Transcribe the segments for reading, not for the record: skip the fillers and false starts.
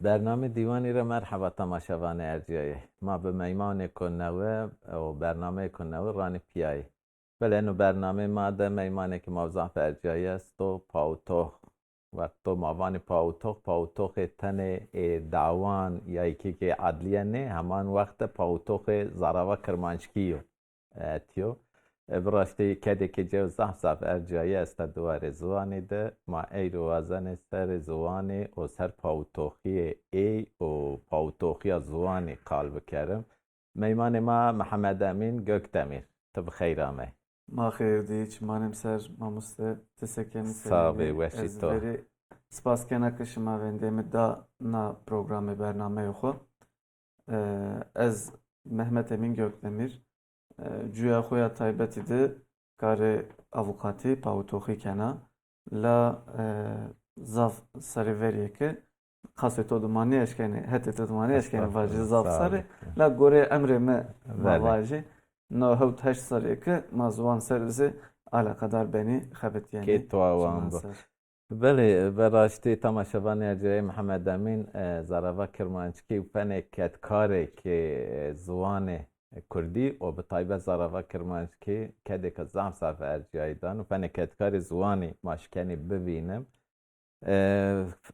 برنامه دیوانی را مرحبا تماشاوان ارجایی ما به میمان کننوه و برنامه کننوه رانی پیایی ولی اینو برنامه ما ده میمانه که موضوع ارجایی است و پاوتوخ وقتو ماوان پاوتوخ تن دعوان یا یکی که عدلیه نه همان وقت پاوتوخ زراوه کرمانشکیو تیو براستی کدی که جو زحصف ارجایی است دوار زوانی ده ما ای روازن سر زوانی و سر پاوتوخی ای و پاوتوخی زوانی قال بکرم میمان ما محمد امین گوکدمیر تو بخیر آمه ما خیر دیچ مانم سر ماموسته تسکمی صابی سلمی وشی از تو وری سپاس کنه که شما وندیم دا نا پروگرام برنامه خو از محمد امین گوکدمیر جویا خویا تایبتی ده کار avukatı پاوتوخی کنه لا زاف سریوریه که خاصه تو دمانی اشکنه حتی تو دمانی اشکنه واجه زاف سری لا گوره امر ما واجه نه هوت هشت سریه که مازوان سرزه علاقدار بینی خبت یعنی که تو آوان با بله براستی تماشاوان ارجایی محمد امین زراوه کرمانچکی و فنکت کاره که زوان کردی و به طایبه زراوه کرمانچکی کدی که زم صرف ارجایی دان و فنکت کار زوانی ماشکنی ببینم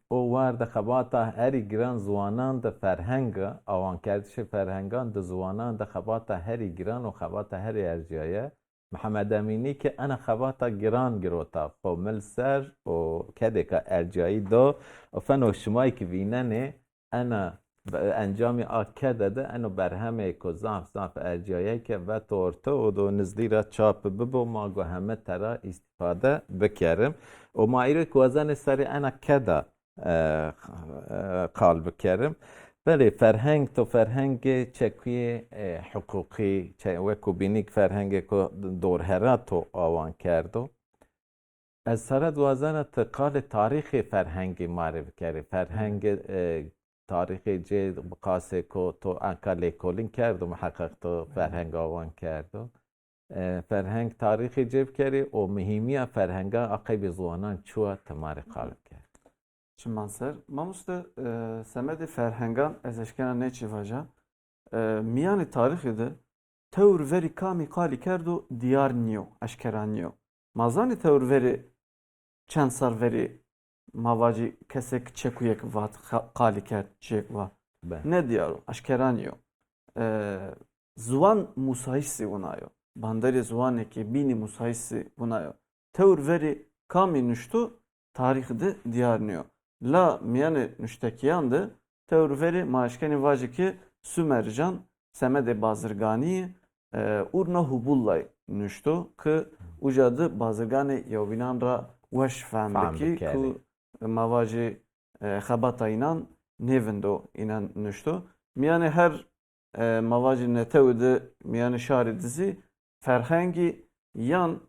او وارد خباتا هری گران زوانان ده فرهنگ آوان کردش فرهنگان ده زوانان ده خباتا هری گران و خباتا هری ارجایه محمد امینی که انا خباتا گران گروتا خو مل سر و کده که ارجایی دو و فنو شمایی که ویننه انا انجامی آکده ده انو برهمه که زاف ارجایه که و تورته و دو نزدی را چاپ ببو ما گو همه ترا استفاده بکرم و ما ایره که وزن سری انا کده قال بکرم بله فرهنگ تو فرهنگ چکوی حقوقی وکو بینیک فرهنگ که دورهره تو آوان کردو از سرد وزن تقال تاریخ فرهنگ معرف کرده فرهنگ تاریخ جه بقاسه که تو انکا لیکولین کردو محقق تو فرهنگ آوان کردو فرهنگ تاریخی جیب کردی و مهمی فرهنگ عقیب زوانان چوه تماری قالب کرد چمان سر ماموسته سمد فرهنگان از اشکنه نه چی واجه میان تاریخی ده تور وری کامی قالی کرد و دیار نیو اشکران نیو مازانی تور وری چند سال وری مواجی کسی که چکویک وات قالی کرد چک و نه دیارو اشکران نیو زوان مسایسی اونایو بانداری زوانی که بینی مسایسی اونایو تور وری کامی نشتو تاریخ ده دیار نیو لا میان نشتکیان ده تور وری ماشکنی واجی که Sümercan semede bazırgani urna hubullay nüşto ki ucadı bazırgani yavinan ra weş fahmdeki ki mavaji xabata inan nevendo inan nüşto miyane her mavaji netevde miyane şari dizi ferhengi yan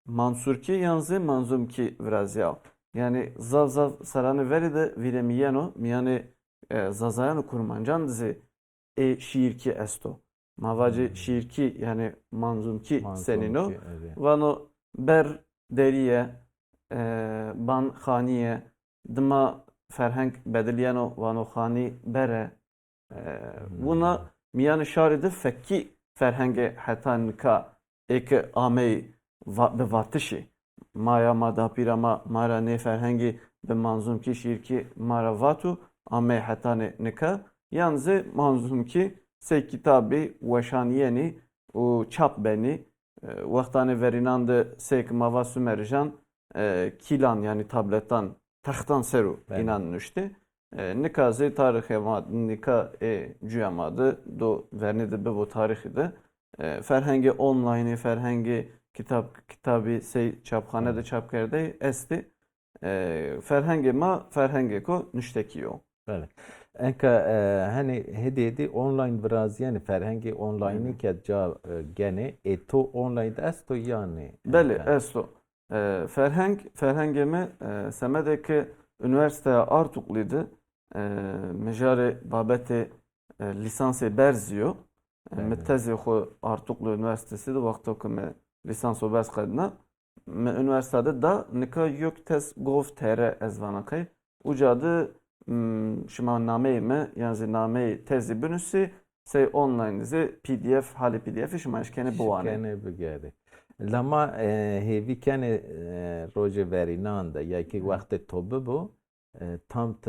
mansurki yanzı manzumki biraz ya yani zav saranı veri de viremiyeno miyane Zazayan kurmancan dizi şiirki esto. Mavaci şiirki yani manzumki senino. Vano ber deriye ban khaniye dıma ferheng bediliyano vano khani bere buna miyan şaride fekki ferhenge hetanika eke amey be vartışi maya madapira mara ne ferhengi be manzumki şiirki mara vatu Ame hatane nika yanze manzum ki se kitabı veşaniyeni o çap beni vaktane verinande sek mava sümerjan kilan yani tabletten taxtan seru inanmıştı. Nika ze tarihe ma nika cüyamadı do vernide be bu tarihi de ferhengi online ferhengi kitabı sey çapkhane de çap kerde esti ferhengi ma ferhengi ko nüştekiyo. بله انکه هنی هدیدی آنلاین براز یعنی فرهنگی آنلاینی که جا گنه تو آنلاین است تو یعنی بله استو ferhengeme semedeki üniversite Artuklıydı mecare babete lisansı berziyo metezi xo Artuklu Üniversitesi de vakti okume lisansı berz kadına üniversitede da nika yok tez gov tere ezvanakay ucadı شما نامه ما یعنی نامه تزی بنویسی سی آنلاین زی PDF حالی PDF شما اشکنه بوانه شکنه بگره لما هیوی کنه روژ ورینان ده یکی وقت تو ببو تام ت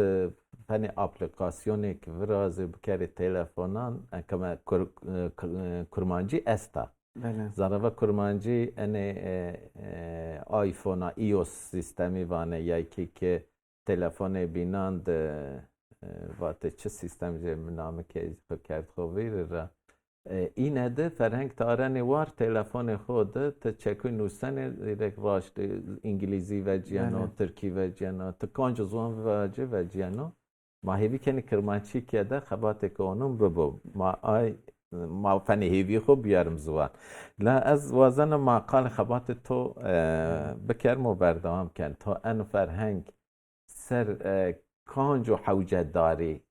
فنی اپلیکاسیونی که ورازی بکری تلفنان کما کرمانجی استا بله زاروا کرمانجی انه آیفون ایوس سیستمی وانه یکی که تلفن بیناند واته چه سیستم جه نامه که کرد خوبی را اینه ده فرهنگ تارنی وار تلفن خود تا چکوی نوستن دیرک راشت انگلیزی و جیانو ترکی و جیانو تا کانج زوان و جیانو ما هیوی کنی کرمانچی که ده خبات کانون ببو ما فنی هیوی خوب بیارم زوان لا از وازن ما قال خبات تو بکرم و بردام کن تا ان فرهنگ سر کانج و حوجت داری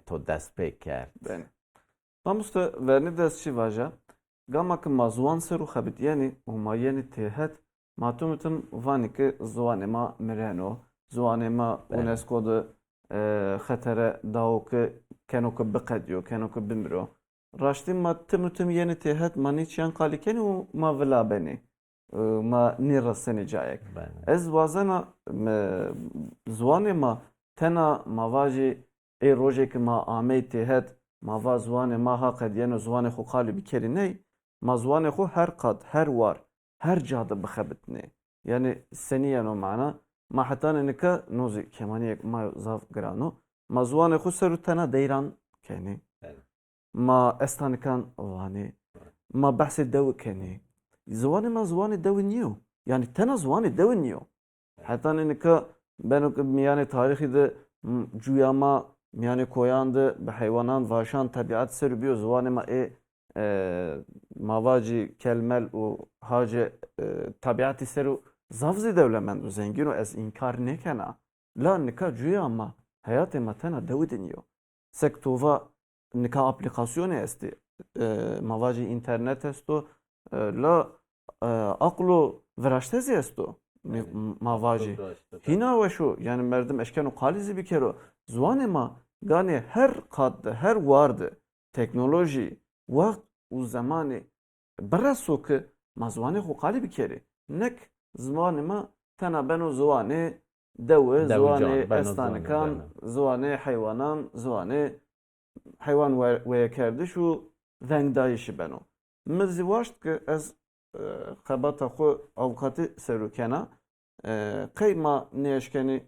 تو دست پی کرد بله ناموستا ورنی دست چی واجه گاما که ما زوان سرو خبید یعنی و ما یعنی تهت ما تومتم وانی که زوان ما مرنو زوان ما اونسکو ده خطر داو که کنو که بقدیو کنو که بمرو راشتی ما تومتم یعنی تهت ما نیچیان قالی کنی و ما ولا بنی ما نیرسنی جایک از وازنا زوان ما تنا ما واجی ای روزی که ما آمی تهت ما زوان ما ها قدیان زوان خو قالی بکری نی ما زوان خو هر قد هر وار هر جاده بخبتنی یعنی سنیانو معنا ما حتی نکه نوزی کمانی ما زاف گرانو ما زوان خو سرو تنا دیران کنی ما استانکان وانی ما بحث دو کنی زوان ما زوان دو نیو یعنی تنا زوان دو نیو حتی نکه بنو میان تاریخی ده جویا ما میان کویان ده به حیوانان واشان طبیعت سر بیو زوان ما مواجی کلمل و حاج طبیعتی سر و زفزی دولمند و زنگین و از انکار نکنه لا نکا جویا ما حیات ما تنا دو دنیو سکتووا نکا اپلیکاسیون است مواجی اینترنت استو لا عقلو ورشتزی استو مواجی هینا وشو یعنی مردم اشکن و قالیزی بکرو زوان ما گانی هر قد هر وارد تکنولوژی وقت و زمان برسو که ما زوان خو قالی بکری نک زوان ما تنا بنو زوان زوان استانکان زوان حیوانان زوان حیوان ویا کردش و ونگ دایشی بنو مزی واشت که از خبات خو اوقاتی سروکنه قیما نیشکنی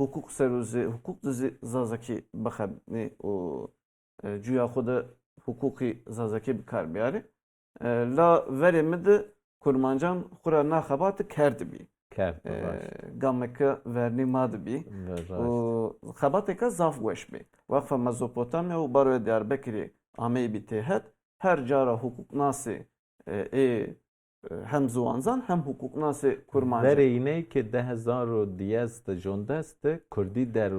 حقوق سروزی حقوق دزی زازکی بخبنی و جویا خود حقوقی زازکی بکار بیاری لا وری مده کرمانجان خورا نخبات کرد بی گامک ورنی ماد بی و خبات که زاف وش بی وقفه مزوپوتامیا و باروی دیاربکری آمی بی تهت هر جارا حقوق ناسی هم زوانزان هم حقوق ناس کرمانجان در اینه که 2010 جونده است کردی در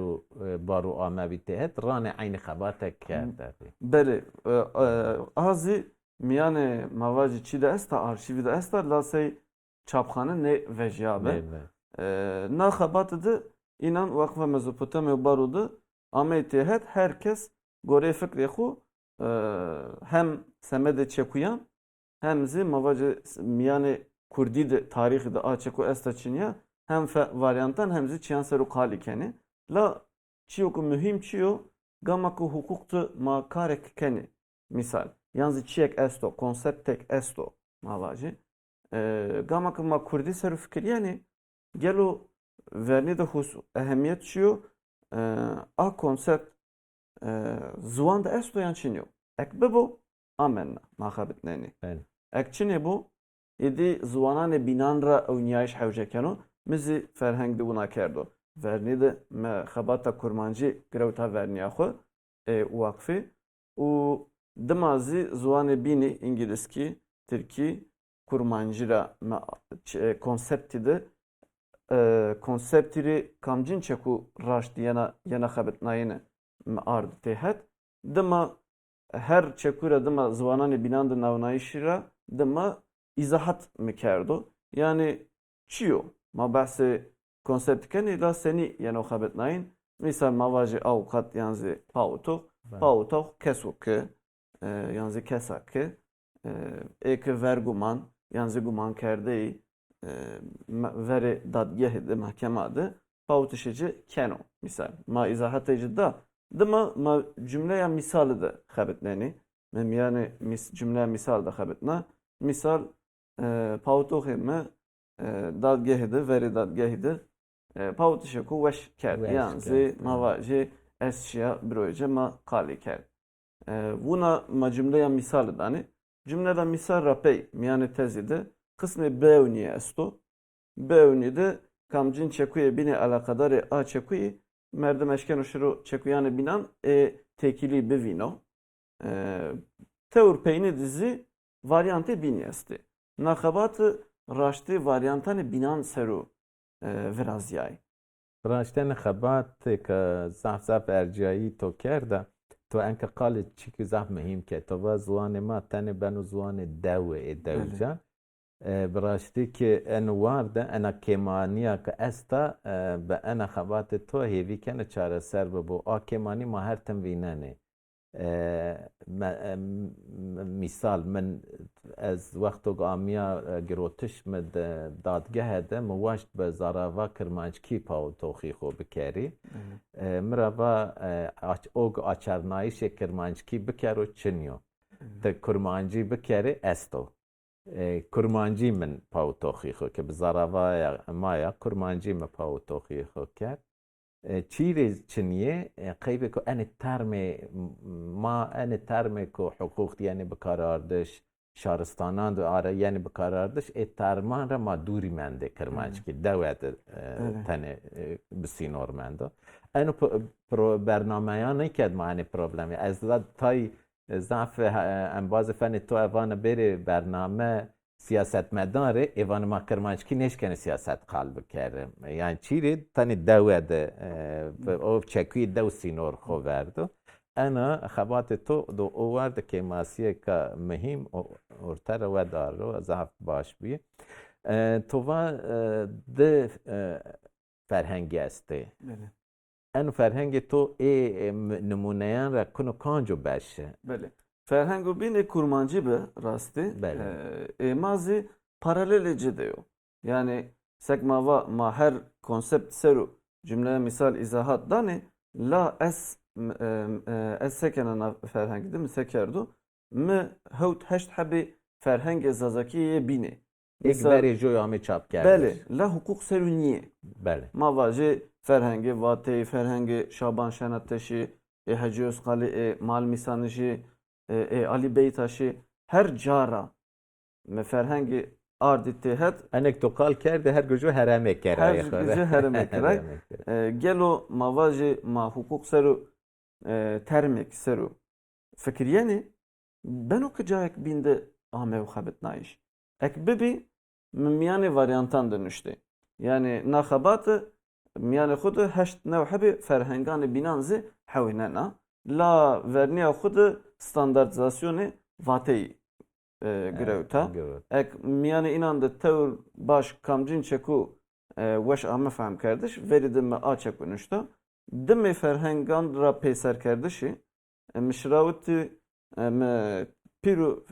بارو آموی تهت ران عین خبات کرده بله آزی میان مواجی چی ده است آرشیوی ده است لاسی چاپخانه نه وجیابه نه خبات ده اینان وقفه مزوپوتامیا بارو ده آموی تهت herkes گوره فکری خو هم سمد چکویان همزی مواجه میان کردی ده تاریخ ده آچکو استاچینیا هم واریانتان همزی چیان سرو قالی کنی لا چیو که مهم چیو گاما که حقوق تو ما کارک کنی مثال یعنی چیک استو کانسپتک استو مواجه گاما که ما کردی سرو فکر یعنی گلو ورنی ده اهمیت چیو آ کانسپت زوان ده استو یعنی چینیو اک ببو آمنا ما خبت نینی اکچنه بو ایدی زوانان بینان را او نیایش حوجه کنو مزی فرهنگ دونا کردو ورنی ده ما خباتا کرمانجی گروتا ورنی آخو وقفی و دمازی زوان بینی انگلیسکی ترکی کرمانجی را کونسپتی ده کونسپتی ری کامجین چکو راشتی ینا خبت ناینه آرد تهت دما her çekura dima zvanani binandı navnayışıra dima izahat mikerdo. Yani çiyo ma bahse konseptkeni la seni yani o habet nayin Misal mavacı avukat yani pautok kesuk yani kesak ek verguman yani guman kerde veri dadgehde mahkemede pautişeci keno misal ma izahat ecda dima ma cümle ya misal de xabetneni mem yani cümle misal de xabetna misal pautok me dadgehde veri dadgehde pautişeku veş kerd Weş yani kerd, mavacı eşya broje ma kali kerd buna ma cümle ya misal dani cümleden misal rapey yani tezide kısmı beuniye esto beunide kamcin çekuye bine alakadar a çekuyi merdem eşken uşuru çekuyane binan tekili bevino tevr peyni dizi varyante binyesti nakabatı raşti varyantane binan seru virazyay راشتن خبات که زعف ارجایی تو کرده تو انک قال چی که زعف مهم که تو با زوان ما تنه بنو زوان بله جان براشتی که انوار ده انا کمانیا که استا به انا خبات تو هیوی کنه چاره سر ببو آ کمانی ما هر تن ویننه مثال من از وقت آمیا گروتش مد دادگاه ده مواشت به زاراوا کرمانچکی پاو توخی خو بکری مروا اوگ آچرنایش کرمانچکی بکرو چنیو ده کرمانجی بکری استو کرمانجی من پاو توخی خو که به زاراوا مایا کرمانجی من پاو توخی خو کرد چیره چنیه قیبه که ان ترم ما ان ترم که حقوق یعنی بکاراردش شارستانان دو آره یعنی بکاراردش ترمان را ما دوری منده کرمانچ که دوت تنه بسینور منده اینو برنامه ها نکرد معنی پروبلمی از تای ضعف انباز فن تو اوان بره برنامه سیاست مداره ایوان ما کرمانچکی نشکنه سیاست قلب کرده یعنی چیره تانی دوه ده او چکوی دو سینور خو وردو انا خبات تو دو اوورد که ماسیه که مهم ارتر و دارو ضعف باش بی تو و ده فرهنگی استه انو فرهنگ تو نمونهان را کنو کانجو بشه بله فرهنگ و bine kurmancı be rastı. Mazi paralelce diyor. Yani sekma ma her konsept seru cümleye misal izahat dani la es sekenen ferhengi değil mi sekerdu mi hevt heşt habi ferhengi zazakiye bine. یک بری جوی آمی چاپ کرده بله la hukuk seru niye? بله Ma vacı ferhengi vate ferhengi şaban şenatteşi hacıyos kali mal misanışı Ali Beytaşi her cara me ferhengi arditte het انک تو قال کرده هر گجو حرامه her کرای gece heremek kerak gelo mavaji ma hukuk seru termek seru fikriyeni ben o kıcayek binde amev xabet naiş ek bibi miyane varyantan dönüştü yani nahabatı miyane xudu heşt nevhebi ferhengani binanzi hewinena la verniya xudu standartizasyonu vateyi grevta ek miyane inandı tevr baş kamcin çeku weş ame fehm kardeş veridim me a çeku nüşta demi ferhengan ra peyser kardeşi mişravti piru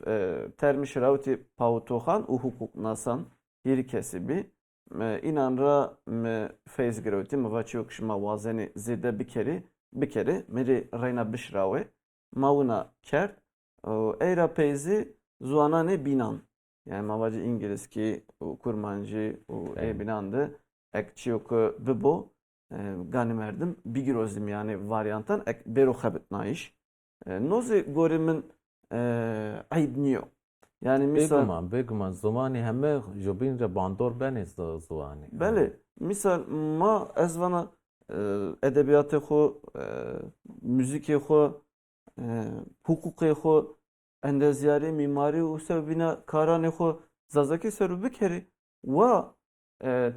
termişravti pautohan u hukuk nasan hiri kesibi inan ra feyz grevti mavaçiyok şima vazeni zide bir kere meri reyna bişrave mauna ker eyra peyzi zuanane binan yani mavacı İngiliz ki kurmancı binandı ekçiyok bibo ganimerdim bigirozdim yani varyantan ek bero xabet naiş nozi gorimin aydniyo yani misal بگمان زمانی همه جوبین را باندور بنی زوانی بله misal ma ezvana edebiyatı xo müziki xo hukuki xo endeziyari mimari u sebina karane xo zazaki seru bikeri wa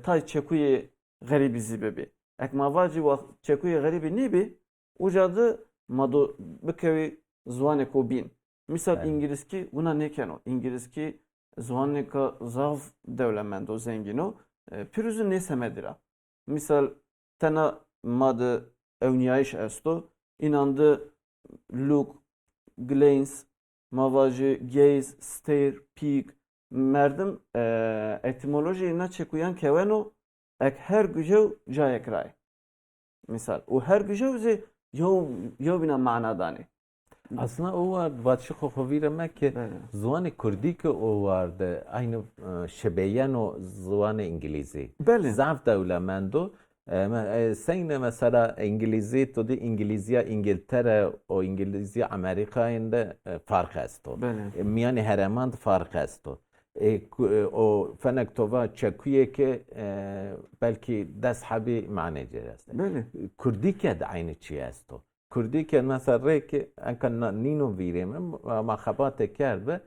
tay çekuye garibi zibebi ek mavaci wa çekuye garibi nibi ucadı mado bikevi zwane ko bin misal İngilizki buna ne keno İngilizki zwane ka zav devlemendo zengino pürüzü ne semedira misal tena madı ewniyayış esto. İnandı look, glance, mavajı, gaze, stare, peek. Merdim etimoloji ne çekuyan keveno ek her gücev cayek ray. Misal. O her gücev ze yo bina mana dani. Aslında o var batı kokovire ki Bəli. zuanı Kurdi ki o vardı aynı şebeyen o zuanı İngilizce. Bəli. Zaf devlemendo. Sen mesela İngilizce to di İngilizce İngiltere o İngilizce Amerika'yında fark است. Bəli. میان هرمند فرق است o فنک تووا چکویه که belki دست حبی معنی جر است Bəli. کردی که ده عین چی است کردی که مثلا که انکن نینو ویریم ما خبات کرد و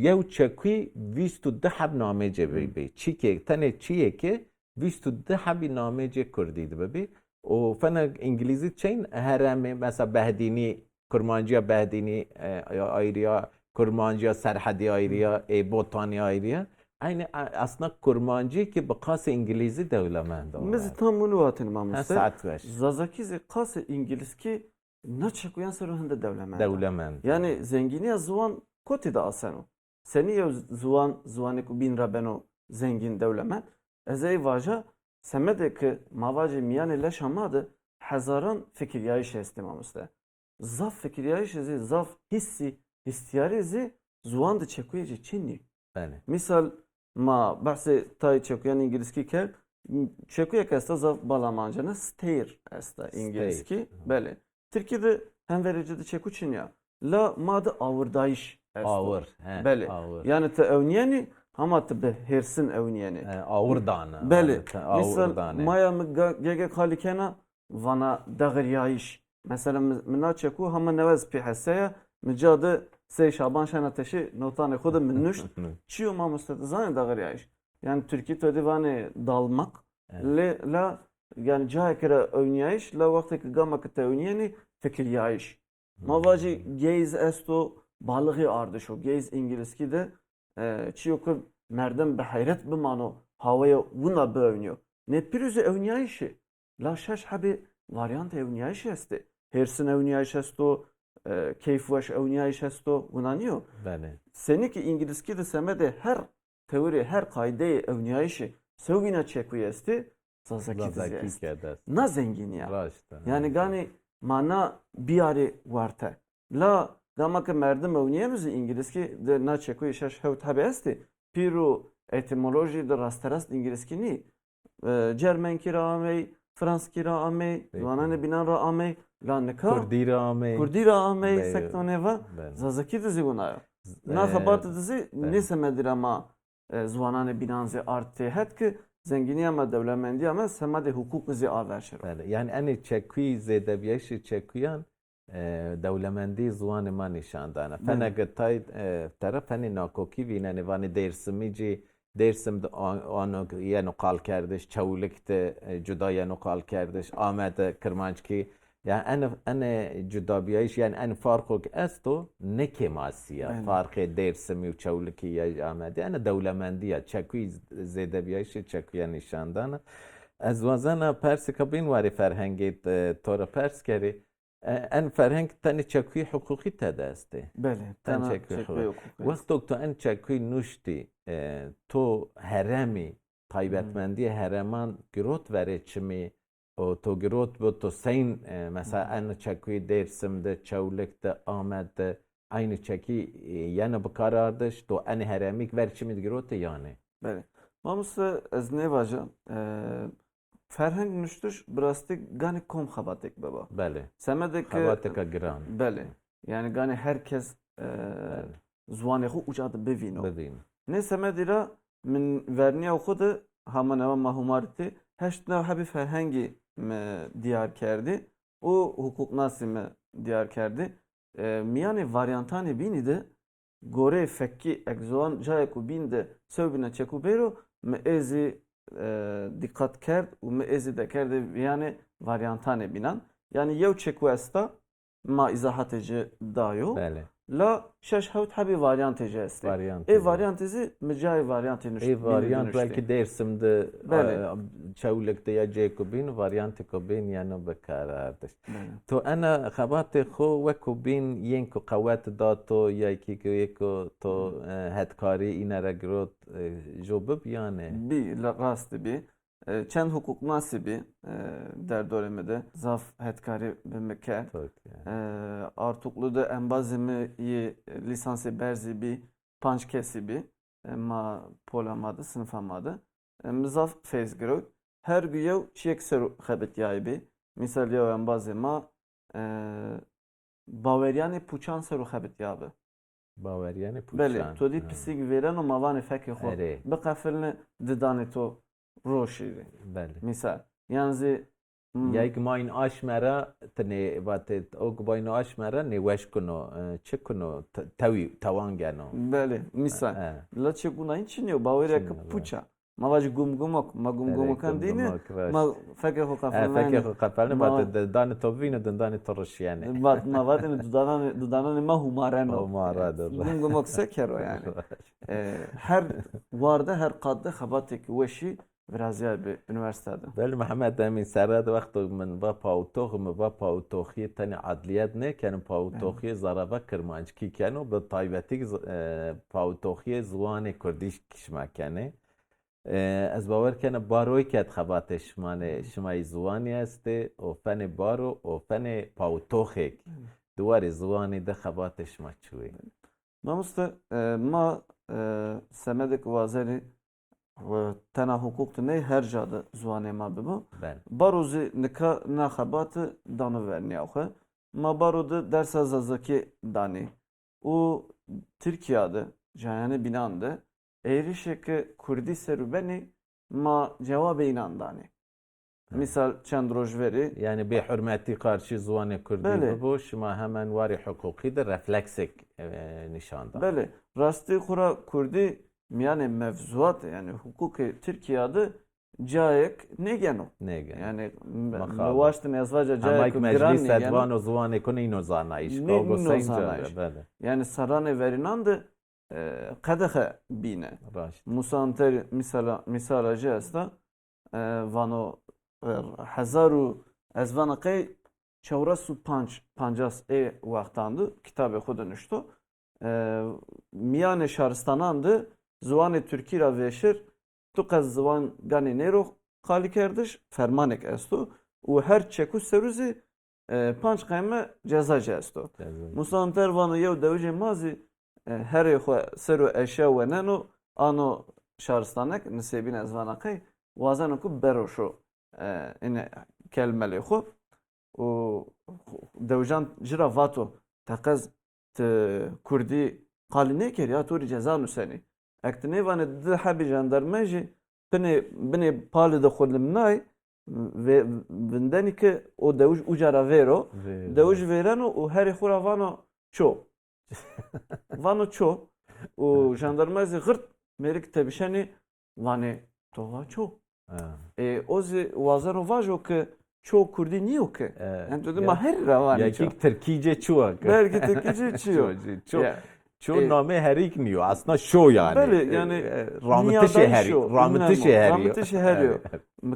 یو چکوی ویستو ده حب نامه جه بی چی که تنه چیه که ویستو ده حبی نامه جه کردی ده بی و فنک انگلیزی چین هرمه مثلا بهدینی کرمانجیا بهدینی آیریا کرمانجی سرحدی آیریا بوتانی آیریا aynı aslında kurmancı ki bıkası İngilizce devlemende Biz tam bunu vatin mamuste. saat veş Zazakize kası İngiliz ki ne çekuyan sarıhında devlemende. devlemende Yani zengini zuvan koti da aseno. Seni ya zuvanı ku bin rabeno zengin devlemen. Ezey vaja semede ki mavacı miyane leş amadı hazaran fikriyayış estimamızda. Zaf fikriyayış ezi zaf hissiyari ezi zuvan da çekuyeci çinni. yani Misal ma bahse tay çekuyan İngilizki ker çekuya kesta zaf balamancana stare esta İngilizki. Bele. Türkiye'de hem verici de çeku çinya. La madı avırdayış esta. ağır Bele. ağır Yani te evniyeni ama te be hersin evniyeni. ağır dana Bele. ağır Misal dana maya gege kalikena vana dağıryayış. Mesela mena çeku hama nevez pi hesaya mücadı sey şaban şana teşi notanı kudu minnüş çiyo ma müstedizane dağıryayış. Yani Türkiye te divane dalmak le la yani cahaya kere evniyayış la vakti ki gamak te evniyeni fikiryayış. Mavacı gaze esto balığı ardışo. Gaze İngilizki de çiyo ki merdem be hayret bimano havaya vuna be evniyor. Ne pürüzü evniyayışı. La şaş habi varyant evniyayış esti. Hersin evniyayış esto, keyfvaş evniyayış esto. Vunanıyor. bele Seni ki İngilizki de semede her teori, her kaide evniyayışı sevgine çekuyor esti. Zazaki zaki esti. kedes Na zengin ya. raşta Yani gani mana biyari varte. La gamak merdim evniyemizi İngilizki de na çekuyor şaş hevt habi esti. Piru etimoloji de rasterast İngilizki ni. Cermenki ra amey, Franski ra amey, Vanane binan ra amey, la neka. Kurdi rame Kurdi ra amey, Bey- sektoneva. bele Zazaki dizi buna. Na habat dizi ne semedir ama zvanane binanze arttı. Het ki zengini ama devlemendi ama semade hukuk zi averşir. بله یعنی انی چکوی زده بیش چکویان دولمندی زوان ما نشان دانه فنگ تای طرف هنی ناکوکی وینه وانی درسمی جی درسم آنو یه نقال کردش چولکت جدا یه نقال کردش آمد کرمانچکی yani en cudabiyayış yani en farkı esto ne kemasiya farkı dersimi ve çavliki ya amedi yani devlemendiya çekuy zedebiyayış çekuya nişandana از وزن پرس کبین واری فرهنگی تور پرس کری ان فرهنگ تن چکوی حقوقی تدسته Bele. تن Tana چکوی çekme yok. حقوقی وقت تو ان چکوی نوشتی تو هرمی تایبتمندی هرمان گروت وره چمی و تو گروت بود تو سین مثلا ان چکوی درسمده چولکته آمده aynı çeki yani bu karardır to en heremik verçimi girote yani Bele. Mamusta ez ne vaja ferheng nüştüş brastik gani kom xabatek baba. بله Semedek خباتك گران bele. Yani gani herkes zvanı xu ucadı bevino. بدین Ne semedira min verniya xudu haman eva mahumariti heşt nev habi ferhengi me diyar kerdi. O hukuk nasi me diyar kerdi. Miyane varyantani bini de gore fekki egzoan jayeku binde sövbine çeku bero me ezi dikkat kerd u me ezi de kerdi yani varyantane binan. Yani yev çeku esta ma izahateci dayo. بله La şeş hevt hebi varyantı jeste. Varyant. Varyantı mecai varyantı Varyant belki Dersim'de Bele. çavlekte ya Jacobin varyantı kubin yani bekarardır. Bele. تو أنا خبرت خو وکو بین ین کو قوت داتو یا کی کو یکو تو هدکاری اینا را گروت جو ببیانه Bir rastı bir. Çend hukuk nasibi der dönemede zaf hetkari bimeke. Türkiye. Artuklu da embazimi lisansı berzi bir panç kesibi ma polamadı sınıfamadı. Mizaf fez gro. Her güyev çiğek seru xebet yaybi. Misal yev embazima baveryani puçan seru xebet yabi. باوریان Beli, پوچان to di pisik veren o mavani fekhi xo. اره Bikafilni didani to roşiri. بله Misal. Yani یک ماین آشمرا تنه بات او گباین آشمرا نیوش کنو چه کنو توی توان گنو Beli, misal. La çekuna için yo baverya Çinyo, puça. Mavaji gumgumok, ma gumgumokan dini. Ma fekhi xo kafilni. فکر قبل ما بات دان تو وین و دان تو رشیانه Ma vadini dudanani ma humareno. Humaradır. Gumgumok sekero yani. Her varda her kadde xabatek veşi biraz ya bir üniversitede. بله محمد امین سرد وقت من با پاوتوخ من با پاوتوخی تن عدلیت نه کنم پاوتوخی زرابه کرمانچ کی کنو به تایبتی پاوتوخی زوان کردیش کشما کنه از باور کنه باروی کت خباتش مانه شمای زوانی است و فن بارو و فن پاوتوخی دوار زوانی ده خباتش ما چوی Namusta ma semedek vazeri ve tena hukuk ne her cadı zuane ma bibu. بله Barozi nika nahabatı danı verni avhe. Ma barodu dersa zazaki dani. O Türkiye'de cayane binandı. Eğrişeki Kurdi serübeni ma cevabı inandani. Misal çend rojveri. Yani bir hürmeti karşı zuane Kürdi Bele. bu şuma hemen vari hukuki de refleksik nişanda. Bele. Rastı kura Kurdi yani mevzuat yani hukuki Türkiye'de cayek ne geno. Ne gene? Yani Makabı. Luvaştın yazvaca Ama cayek ilk gran meclis ne geno. edvan o zuane kone ino zana iş. Ne Kavgo ino zana sayınca iş. böyle. Yani sarane verinandı kadehe bine. Raşt. Musanter misala jesta vano hezaru ez vana qey çevrasu pancas vaktandı kitabı xud nüşto miyane şaristanandı zuane Türkiye veşir tu qaz zuan gani nero khali kerdiş fermanek esto u her çeku seruzi panç qayme ceza jesto musanter vano yev devje mazi her xo seru eşya ve nano ano şaristanek nisebin ez vana qey وازن کو بروشو این کلمه خو و دوجان جرا واتو تقز ت کردی قال نه کر یا توری جزا نسنی اکتنی وان د حبی جاندرمجی بنی پال دخول منای و وندنی که او دوج اجرا ویرو دوج ویرانو و هر خورا چو وانو چو و جاندرمجی غرت میرک تبشنی وانی تو چو ozi wazaro vajo ki çoğu Kurdi niye ki? Yani dedim ma her ravani Ya ki Türkiye çoğu. Belki Türkiye çoğu. Çoğu name herik niyo. Aslında şo yani. Böyle yani rahmetli şehri. Rahmetli şehri. Rahmetli şehri.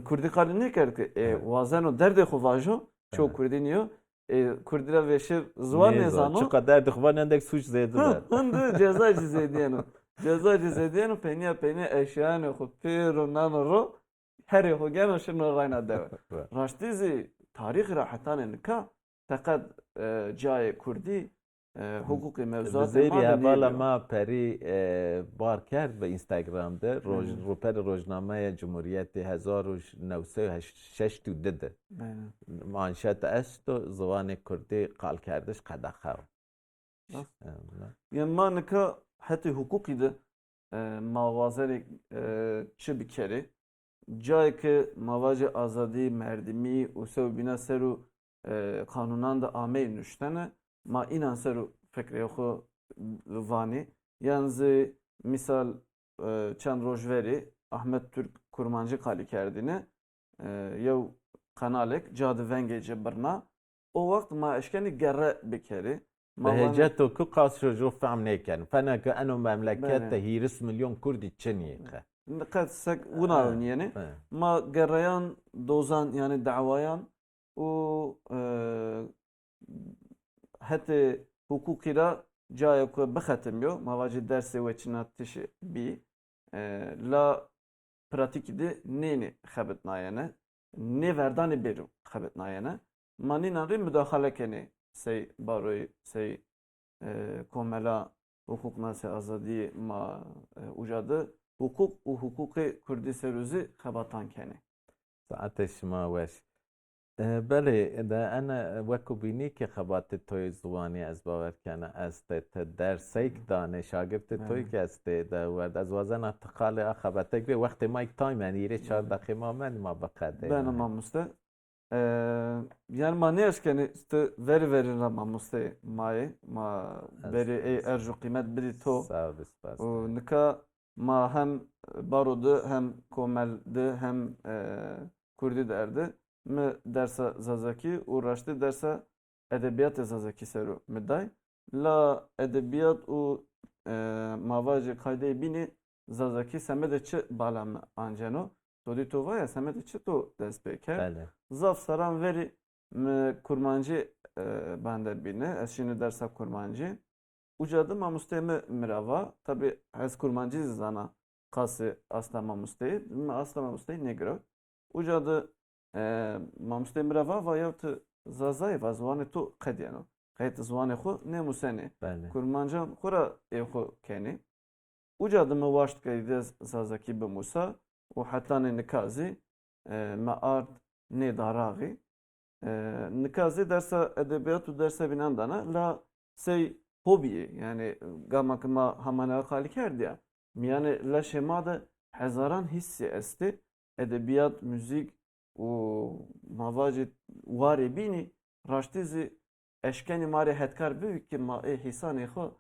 Kurdi kali ne ker ki? Wazano derde xo vajo çoğu Kurdi niyo. Kurdira veşir zuan nezano. Şu kadar dıkvan endek suç zeydiler. Hındı ceza cizediyenu. Ceza cizediyenu penya eşyanı xo pero nano ro her yıl gene şunu rayna deve. Raştizi tarih rahatane nika fakat cay Kurdi hukuki mevzuat Zeyri evvela ma peri bar کرد به اینستاگرام'da روپر روزنامه جمهوریت 1906 دیده manşet است و زبان کردی قال کردش قدخو yani ma nika hatta hukuki de mavazeli çi bikeri جایی که مواج آزادی مردمی و سو بینا سرو قانونان دا آمه نشتنه ما این سرو فکری خو وانی یعنی مثال چند روزوری Ahmet Türk Kurmancı kali kerdine yev kanalek cadı venge cebrna o vakt ma eşkeni gerre bekeri بهجت و که قاس رو فهم نیکن فنک انو مملکت بله. هیرس میلیون کردی چنیه قد سك وناون يعني ما قريان دوزان يعني دعوايان و حتى حقوقي را جايك بختم يو ما واجد درس وچنا تش بي لا براتيكي دي نيني خبتنا يعني ني ورداني بيرو خبتنا يعني ما نينا مداخله كني سي باروي سي كوملا حقوق ناس آزادی ما وجاده حقوق و حقوق کردی سروزی خباتان کنه ساعتش ما وش بله ده انا وكو بینی که خبات توی زوانی از باور کنه است درسیک دانه شاگرد توی که است ده ورد از وزن اتقال خباتک به وقت مایک تایم یعنی 4 دقیقه ما بقده ben mamuste yani ma ne eşkeni işte veri ma muste maye ma veri erju kıymet biri to nika ma hem barodu hem komeldi hem kurdi derdi mi derse zazaki uğraştı derse edebiyat zazaki seru müday la edebiyat u mavacı kayde bini zazaki semede çi balam anceno Todi to vaya semede çi to dest beker zaf saran veri kurmancı bende bine eşini derse kurmancı ucadı mamustemi mirava tabi hez kurmancı zana kası asla mamusteyi asla mamusteyi negro ucadı mamustemi mirava vaya tı zazay vazvane to kadiyano kayıt zvane xo ne museni kurmancı xora xo keni ucadı mı vaşt kayıdez zazaki be Musa وحتى نكازي ما ارت نداراغي نكازي درس ادبيات ودرس بناندانا لا سي هوبي يعني قام كما همانا خالي كرديا يعني لا شماده هزاران hissi استي ادبيات müzik و مواجد واري بيني راشتيزي اشكاني ماري هتكار بيك ما حساني خو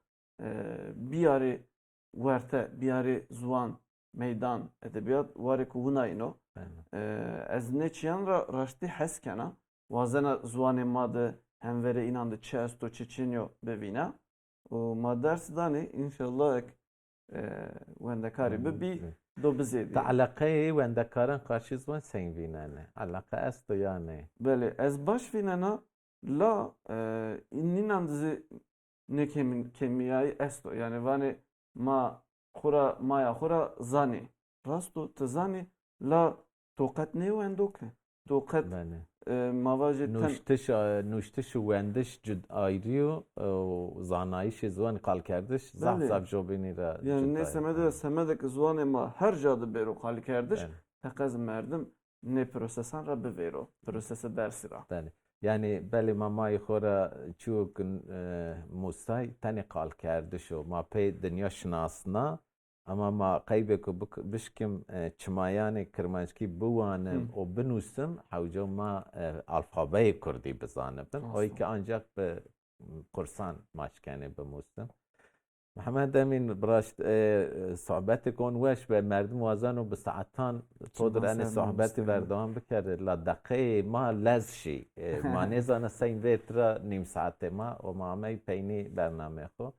بياري ورته بياري زوان meydan edebiyat varı kuvunayno ez ne çiyan raşti heskena vazena zuane made hem vere inandı çesto çeçinyo bevina o ma ders dani inşallah ek wendekari bi do bizedi تعلقه وندکارن قارشی زوان سنگ وینانه علاقه است yani bele ez baş vinana la ininandızi ne kemiyayı esto yani vani ma خورا مایا خورا زانی راستو تزانی لا توقت نیو اندوکه توقت مواجه نوشتش وندش جد آیریو زانایش زوان قال کردش زحزاب جوبینی را yani ne semedek zvan ma her cadı bero قال کردش تقاز مردم ne prosesan را بویرو پروسس درسی را yani بله مامای خورا چوک موسای تنی قال کردش و ما پی دنیا شناسنا اما ما قیبه که بشکم چمایان کرمانشکی بوانم و بنوسم حوجو ما الفابای کردی بزانم هایی که آنجا به قرصان ماشکنه بموسم محمد امین براشت صحبت کن وش به مردم وازن و به ساعتان تودر ان صحبت وردان بکرد لدقه ما لزشی ما نیزانه سین ویترا نیم ساعت ما و ما می پینی برنامه خو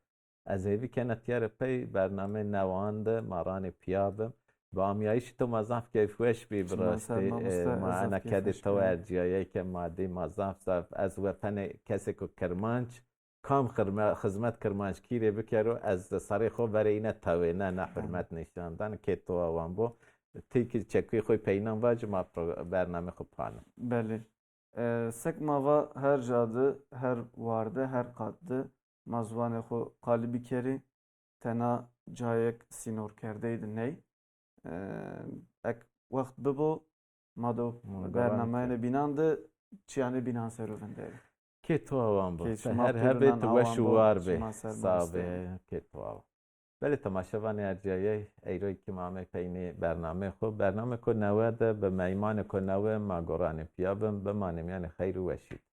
از هیوی کنت یار پی برنامه نواند ماران پیابم با امیایش تو مزاف کیفوش بی براستی ما انا کدی تو ارجیایی که مادی مزاف زف از وطن کسی که کرمانچ کام خدمت کرمانشکی ری بکرو از سری خو برای اینه توی نه حرمت نشاندن که تو آوان بو تیکی چکوی خوی پینام واج ما برنامه خوب پانم بله سک ماوا هر جاده هر وارده هر قاده مزوان خو قالبی کری تنا جایک سینور کرده اید نی اک وقت ببو مادو برنامه بینانده چیانه بینان سروونده که تو آوان با هر هبت و شوار به صابه که تو آوان بله تماشاوان ارجایه ایروی که مامه پینی برنامه خوب برنامه که نوه ده به میمان که نوه ما گران پیابم بمانم یعنی خیر و وشید